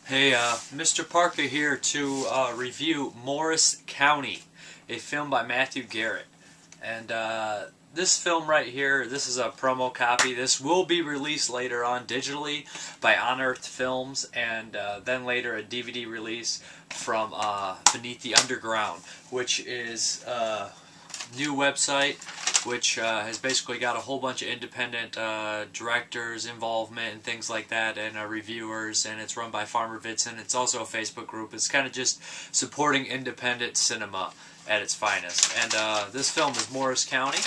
Hey, Mrparka here to review Morris County, a film by Matthew Garrett. And this film right here, this is a promo copy. This will be released later on digitally by Unearthed Films, and then later a DVD release from Beneath the Underground, which is a new website which has basically got a whole bunch of independent directors' involvement and things like that, and reviewers, and it's run by Farmer Vitson. It's also a Facebook group. It's kind of just supporting independent cinema at its finest. And this film is Morris County.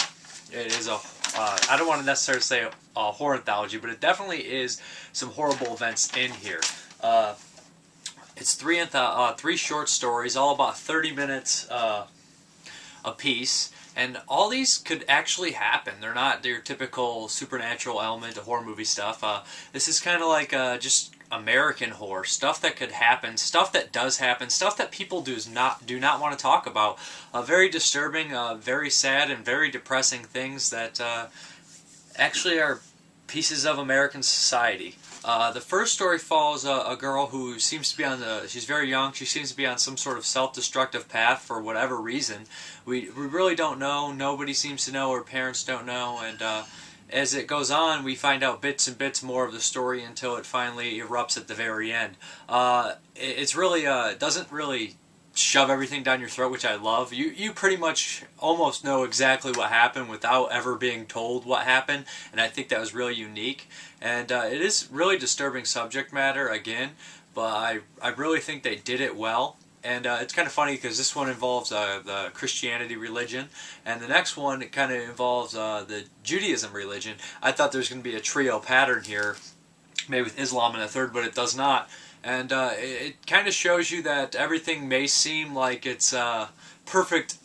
It is a, I don't want to necessarily say a horror anthology, but it definitely is some horrible events in here. It's three short stories, all about 30 minutes a piece. And all these could actually happen. They're not your typical supernatural element of horror movie stuff. This is kind of like just American horror, stuff that could happen, stuff that does happen, stuff that people do not want to talk about. Very disturbing, very sad, and very depressing things that actually are pieces of American society. The first story follows a girl who seems to be she's very young, she seems to be on some sort of self-destructive path for whatever reason. We really don't know, nobody seems to know, her parents don't know, and as it goes on we find out bits and bits more of the story until it finally erupts at the very end. It's really, it doesn't really shove everything down your throat, which I love. You pretty much almost know exactly what happened without ever being told what happened, and I think that was really unique. And it is really disturbing subject matter again, but I really think they did it well. And it's kind of funny because this one involves the Christianity religion, and the next one it kind of involves the Judaism religion. I thought there was going to be a trio pattern here, maybe with Islam in a third, but it does not. And it kind of shows you that everything may seem like it's perfect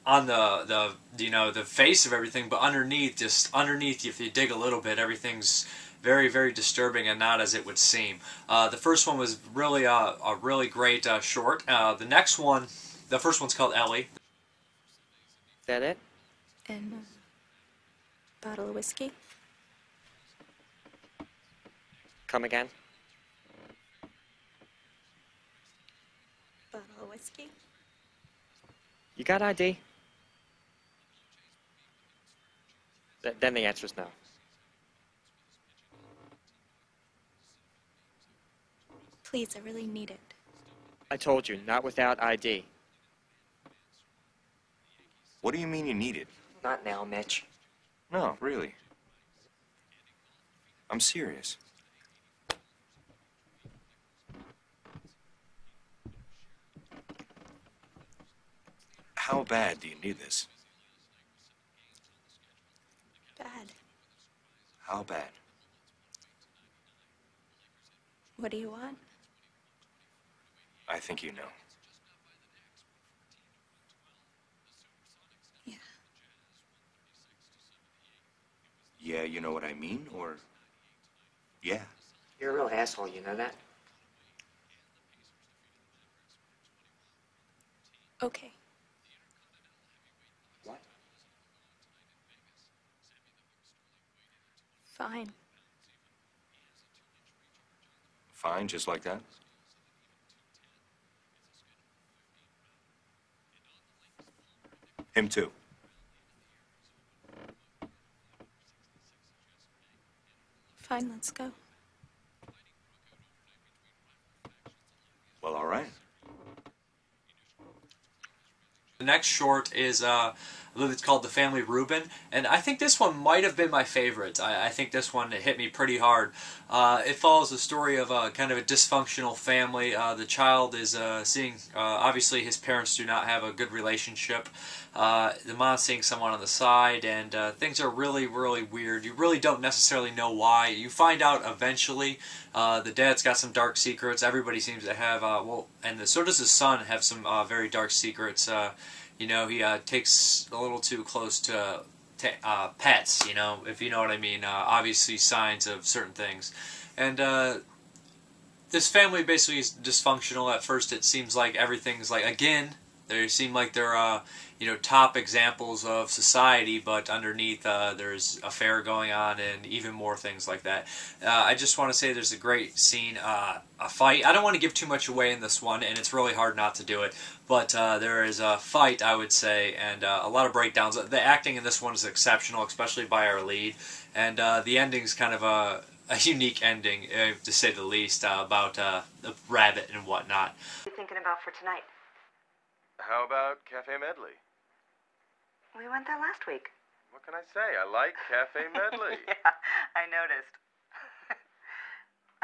on the face of everything, but underneath, if you dig a little bit, everything's very, very disturbing and not as it would seem. The first one was really a really great short. The next one, the first one's called Ellie. Is that it? And a bottle of whiskey. Come again? Bottle of whiskey. You got ID? Then the answer is no. Please, I really need it. I told you, not without ID. What do you mean you need it? Not now, Mitch. No, really. I'm serious. How bad do you need this? Bad. How bad? What do you want? I think you know. Yeah. Yeah, you know what I mean, or... Yeah. You're a real asshole, you know that? Okay. What? Fine. Fine, just like that? Him too. Fine, let's go. Well, all right. The next short is I believe it's called The Family Reuben, and I think this one might have been my favorite. I think this one hit me pretty hard. It follows the story of kind of a dysfunctional family. The child is seeing, obviously his parents do not have a good relationship. The mom's seeing someone on the side, and things are really, really weird. You really don't necessarily know why. You find out eventually. The dad's got some dark secrets. Everybody seems to have, so does his son have some very dark secrets. You know, he takes a little too close to pets, you know, if you know what I mean. Obviously signs of certain things. And this family basically is dysfunctional. At first it seems like everything's like, again, They seem like they're top examples of society, but underneath there's affair going on and even more things like that. I just want to say there's a great scene, a fight. I don't want to give too much away in this one, and it's really hard not to do it, but there is a fight, I would say, and a lot of breakdowns. The acting in this one is exceptional, especially by our lead, and the ending's kind of a unique ending, to say the least, about the rabbit and whatnot. What are you thinking about for tonight? How about Cafe Medley? We went there last week. What can I say? I like Cafe Medley. Yeah, I noticed.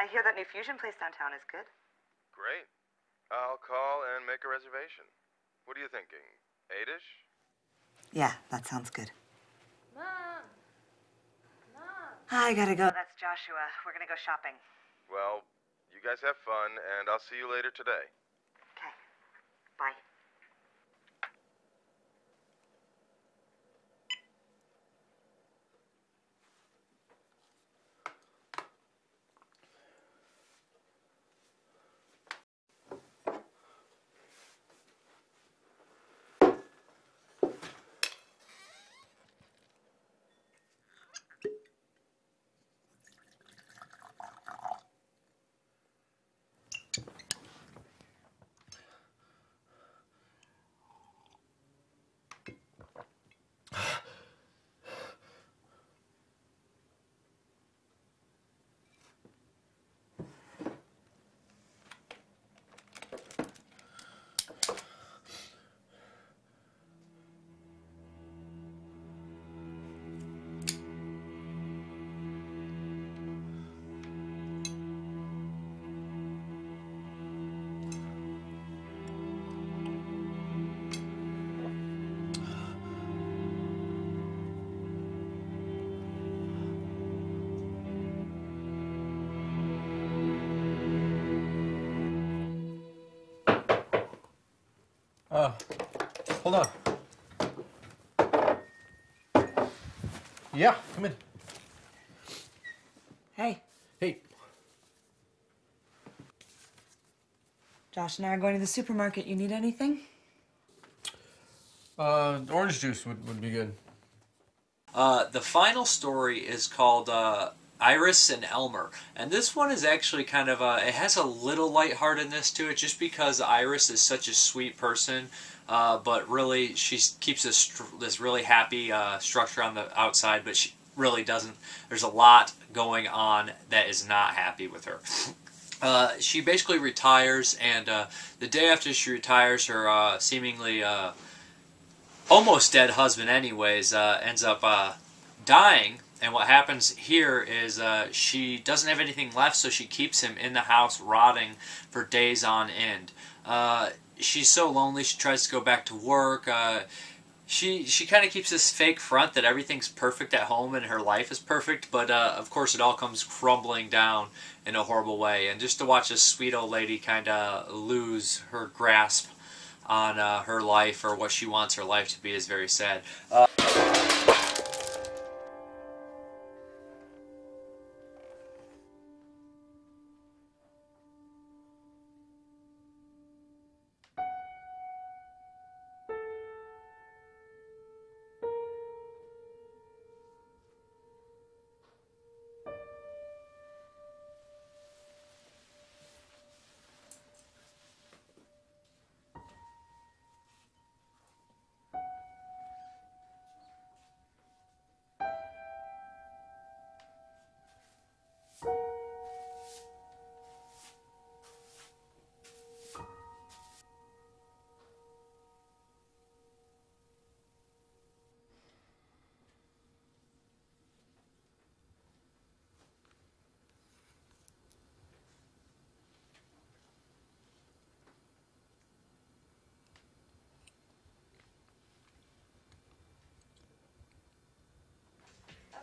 I hear that new fusion place downtown is good. Great. I'll call and make a reservation. What are you thinking? 8-ish? Yeah, that sounds good. Mom! Mom! I gotta go. That's Joshua. We're gonna go shopping. Well, you guys have fun, and I'll see you later today. Okay. Bye. Hold on. Yeah, come in. Hey, Hey. Josh and I are going to the supermarket. You need anything? Orange juice would be good. The final story is called Iris and Elmer, and this one is actually kind of it has a little lightheartedness to it, just because Iris is such a sweet person, but really she keeps this really happy structure on the outside, but she really doesn't. There's a lot going on that is not happy with her. She basically retires, and the day after she retires, her seemingly almost dead husband anyways ends up dying, and what happens here is she doesn't have anything left, so she keeps him in the house rotting for days on end. She's so lonely, she tries to go back to work. She kind of keeps this fake front that everything's perfect at home and her life is perfect, but of course it all comes crumbling down in a horrible way. And just to watch this sweet old lady kind of lose her grasp on her life, or what she wants her life to be, is very sad.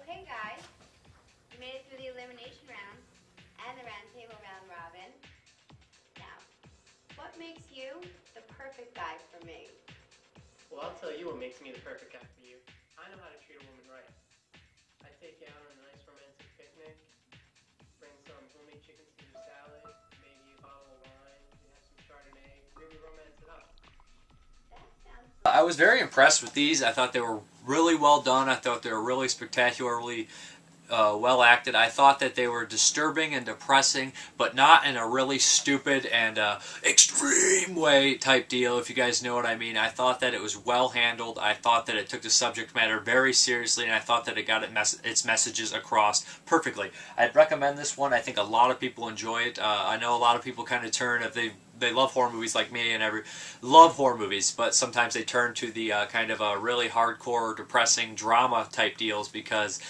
Okay, guys, you made it through the elimination round and the round table round robin. Now, what makes you the perfect guy for me? Well, I'll tell you what makes me the perfect guy for you. I know how to treat a woman right. I take you out on a nice romantic picnic, bring some homemade chicken Caesar salad, maybe a bottle of wine, we have some Chardonnay, really romance it up. That I was very impressed with these. I thought they were really well done. I thought they were really spectacularly well acted. I thought that they were disturbing and depressing, but not in a really stupid and extreme way type deal, if you guys know what I mean. I thought that it was well handled. I thought that it took the subject matter very seriously, and I thought that it got its messages across perfectly. I'd recommend this one. I think a lot of people enjoy it. I know a lot of people kind of turn, if they love horror movies like me, and love horror movies, but sometimes they turn to the kind of really hardcore, depressing drama type deals because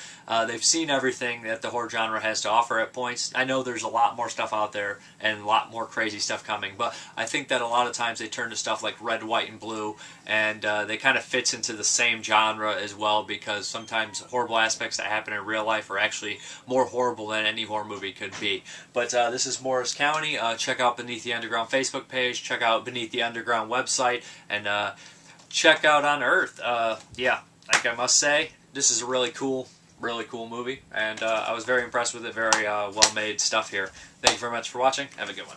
they've seen everything that the horror genre has to offer at points. I know there's a lot more stuff out there and a lot more crazy stuff coming, but I think that a lot of times they turn to stuff like Red, White, and Blue, and they kind of fits into the same genre as well, because sometimes horrible aspects that happen in real life are actually more horrible than any horror movie could be. But this is Morris County. Check out Beneath the Underground Facebook page, check out Beneath the Underground website, and check out On Earth. Yeah, like I must say, this is a really cool movie, and I was very impressed with it. Very well-made stuff here. Thank you very much for watching. Have a good one.